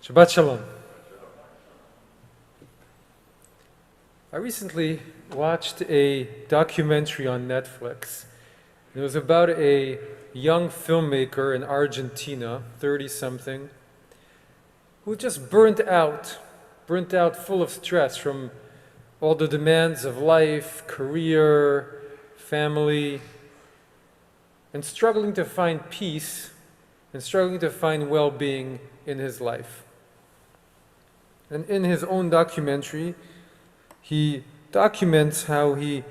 Shabbat Shalom. I recently watched a documentary on Netflix. It was about a young filmmaker in Argentina, 30-something, who just burnt out full of stress from all the demands of life, career, family, and struggling to find peace and struggling to find well-being in his life. And in his own documentary, he documents how he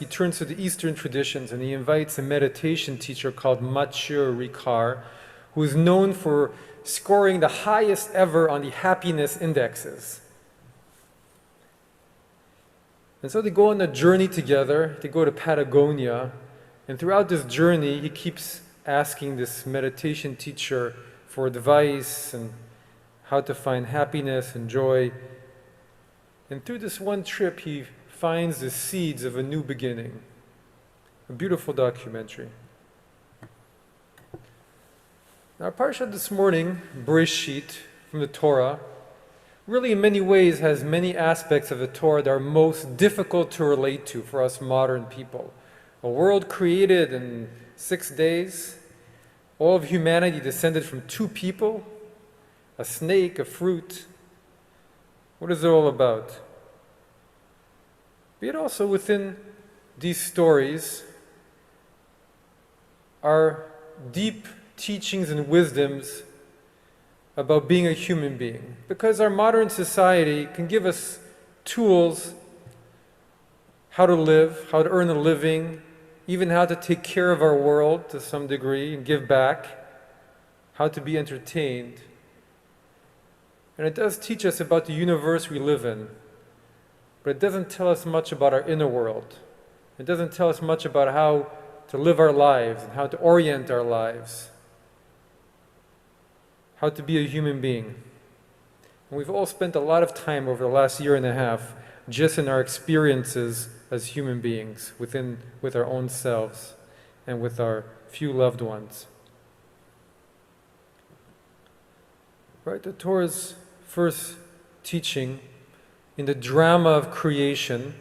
turns to the Eastern traditions and he invites a meditation teacher called Matthieu Ricard, who is known for scoring the highest ever on the happiness indexes. And so they go on a journey together, they go to Patagonia, and throughout this journey, he keeps asking this meditation teacher for advice and how to find happiness and joy. And through this one trip, he finds the seeds of a new beginning. A beautiful documentary. Now, our parsha this morning, Bereshit, from the Torah, really in many ways has many aspects of the Torah that are most difficult to relate to for us modern people. A world created in 6 days, all of humanity descended from 2 people, a snake, a fruit. What is it all about? But yet also within these stories are deep teachings and wisdoms about being a human being. Because our modern society can give us tools how to live, how to earn a living, even how to take care of our world to some degree and give back, how to be entertained. And it does teach us about the universe we live in, but it doesn't tell us much about our inner world. It doesn't tell us much about how to live our lives and how to orient our lives, how to be a human being. And we've all spent a lot of time over the last year and a half just in our experiences as human beings, with our own selves and with our few loved ones. Right? The Torah's first teaching in the drama of creation,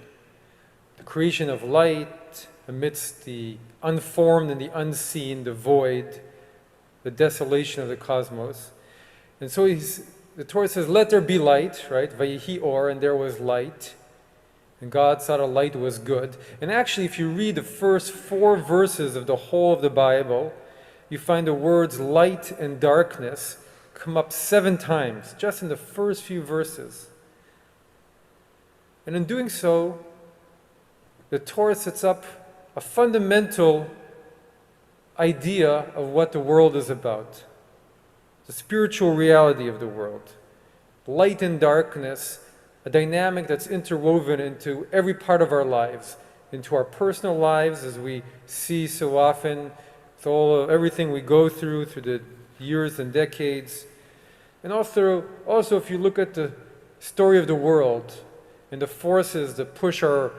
the creation of light amidst the unformed and the unseen, the void, the desolation of the cosmos. And so the Torah says, let there be light, right? Vayihi or, and there was light. And God saw the light was good. And actually, if you read the first 4 verses of the whole of the Bible, you find the words light and darkness come up 7 times, just in the first few verses. And in doing so, the Torah sets up a fundamental idea of what the world is about, the spiritual reality of the world. Light and darkness, a dynamic that's interwoven into every part of our lives, into our personal lives, as we see so often, with everything we go through the years and decades. And also if you look at the story of the world and the forces that push our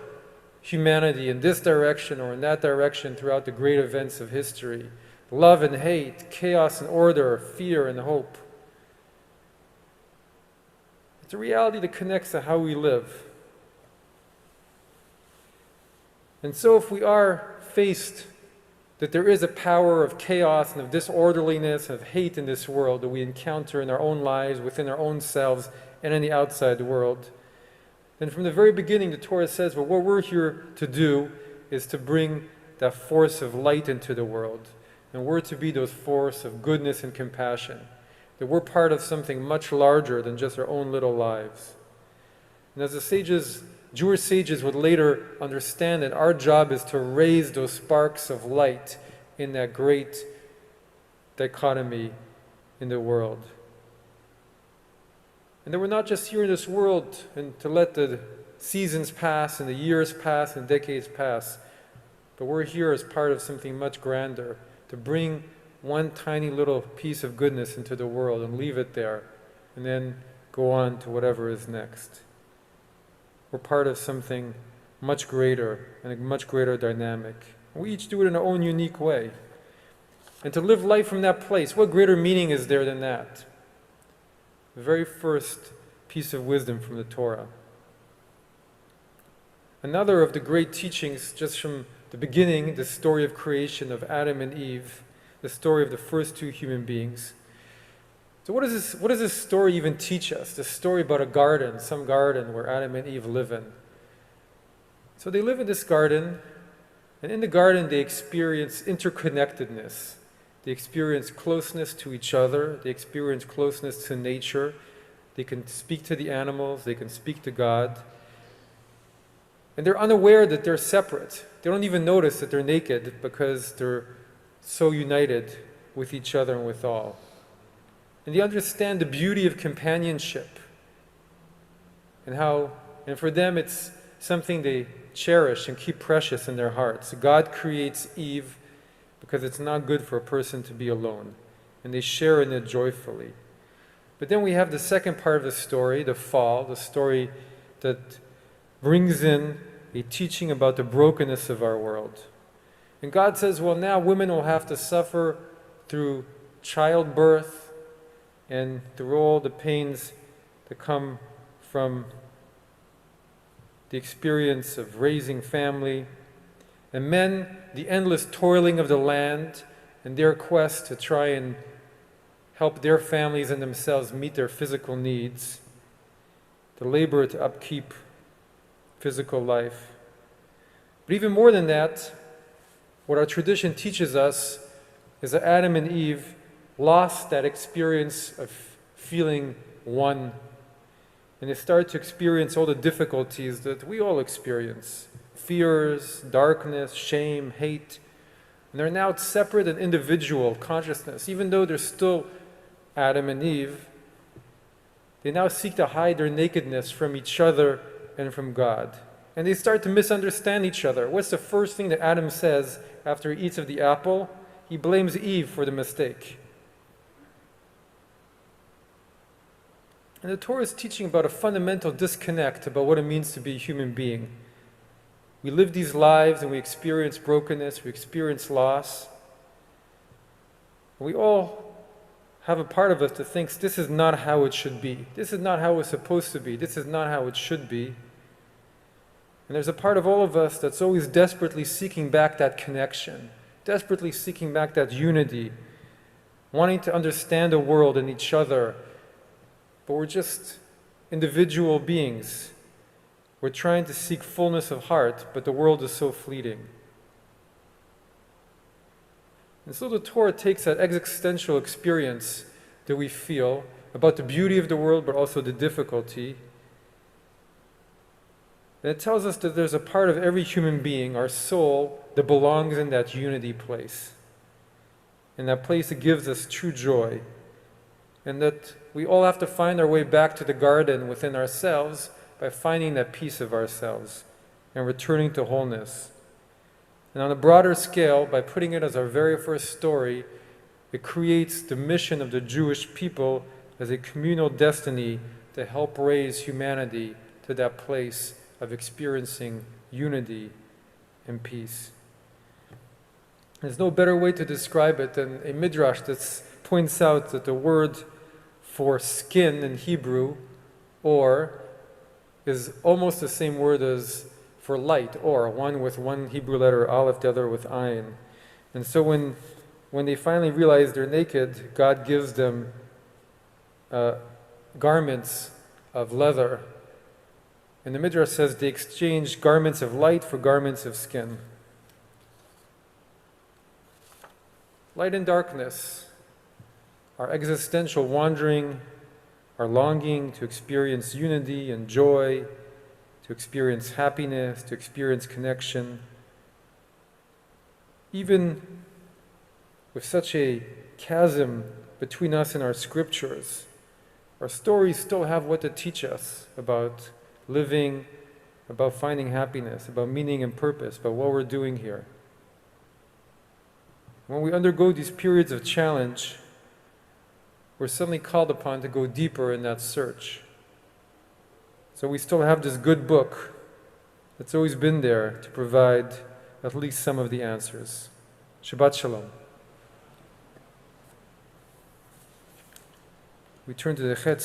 humanity in this direction or in that direction throughout the great events of history, love and hate, chaos and order, fear and hope. It's a reality that connects to how we live. And so if we are faced that there is a power of chaos and of disorderliness and of hate in this world that we encounter in our own lives, within our own selves, and in the outside world, then from the very beginning the Torah says, well, what we're here to do is to bring that force of light into the world. And we're to be those force of goodness and compassion. That we're part of something much larger than just our own little lives. And as the Jewish sages would later understand that our job is to raise those sparks of light in that great dichotomy in the world. And that we're not just here in this world and to let the seasons pass and the years pass and decades pass, but we're here as part of something much grander, to bring one tiny little piece of goodness into the world and leave it there, and then go on to whatever is next. We're part of something much greater and a much greater dynamic. We each do it in our own unique way. And to live life from that place, what greater meaning is there than that? the very first piece of wisdom from the Torah. Another of the great teachings just from the beginning, the story of creation of Adam and Eve, the story of the first two human beings. So what does this story even teach us? The story about a garden, some garden where Adam and Eve live in. So they live in this garden, and in the garden they experience interconnectedness. They experience closeness to each other. They experience closeness to nature. They can speak to the animals. They can speak to God. And they're unaware that they're separate. They don't even notice that they're naked because they're so united with each other and with all. And they understand the beauty of companionship and for them it's something they cherish and keep precious in their hearts. God creates Eve because it's not good for a person to be alone, and they share in it joyfully. But then we have the second part of the story, the fall, the story that brings in a teaching about the brokenness of our world. And God says, well, now women will have to suffer through childbirth and through all the pains that come from the experience of raising family. And men, the endless toiling of the land and their quest to try and help their families and themselves meet their physical needs, the labor to upkeep physical life. But even more than that, what our tradition teaches us is that Adam and Eve lost that experience of feeling one, and they started to experience all the difficulties that we all experience: fears, darkness, shame, hate. And they're now separate and individual consciousness. Even though they're still Adam and Eve, they now seek to hide their nakedness from each other and from God. And they start to misunderstand each other. What's the first thing that Adam says after he eats of the apple? He blames Eve for the mistake. And the Torah is teaching about a fundamental disconnect about what it means to be a human being. We live these lives and we experience brokenness, we experience loss. We all have a part of us that thinks this is not how it should be. This is not how it's supposed to be. This is not how it should be. And there's a part of all of us that's always desperately seeking back that connection, desperately seeking back that unity, wanting to understand the world and each other. But we're just individual beings. We're trying to seek fullness of heart, but the world is so fleeting. And so the Torah takes that existential experience that we feel about the beauty of the world, but also the difficulty. And it tells us that there's a part of every human being, our soul, that belongs in that unity place. In that place that gives us true joy. And that we all have to find our way back to the garden within ourselves by finding that piece of ourselves and returning to wholeness. And on a broader scale, by putting it as our very first story, it creates the mission of the Jewish people as a communal destiny to help raise humanity to that place of experiencing unity and peace. There's no better way to describe it than a midrash that points out that the word for skin in Hebrew, or, is almost the same word as for light, or, one with one Hebrew letter aleph, the other with ayin. And so when they finally realize they're naked, God gives them garments of leather. And the Midrash says they exchanged garments of light for garments of skin. Light and darkness, our existential wandering, our longing to experience unity and joy, to experience happiness, to experience connection. Even with such a chasm between us and our scriptures, our stories still have what to teach us about living, about finding happiness, about meaning and purpose, about what we're doing here. When we undergo these periods of challenge, we're suddenly called upon to go deeper in that search. So we still have this good book that's always been there to provide at least some of the answers. Shabbat Shalom. We turn to the Chetz.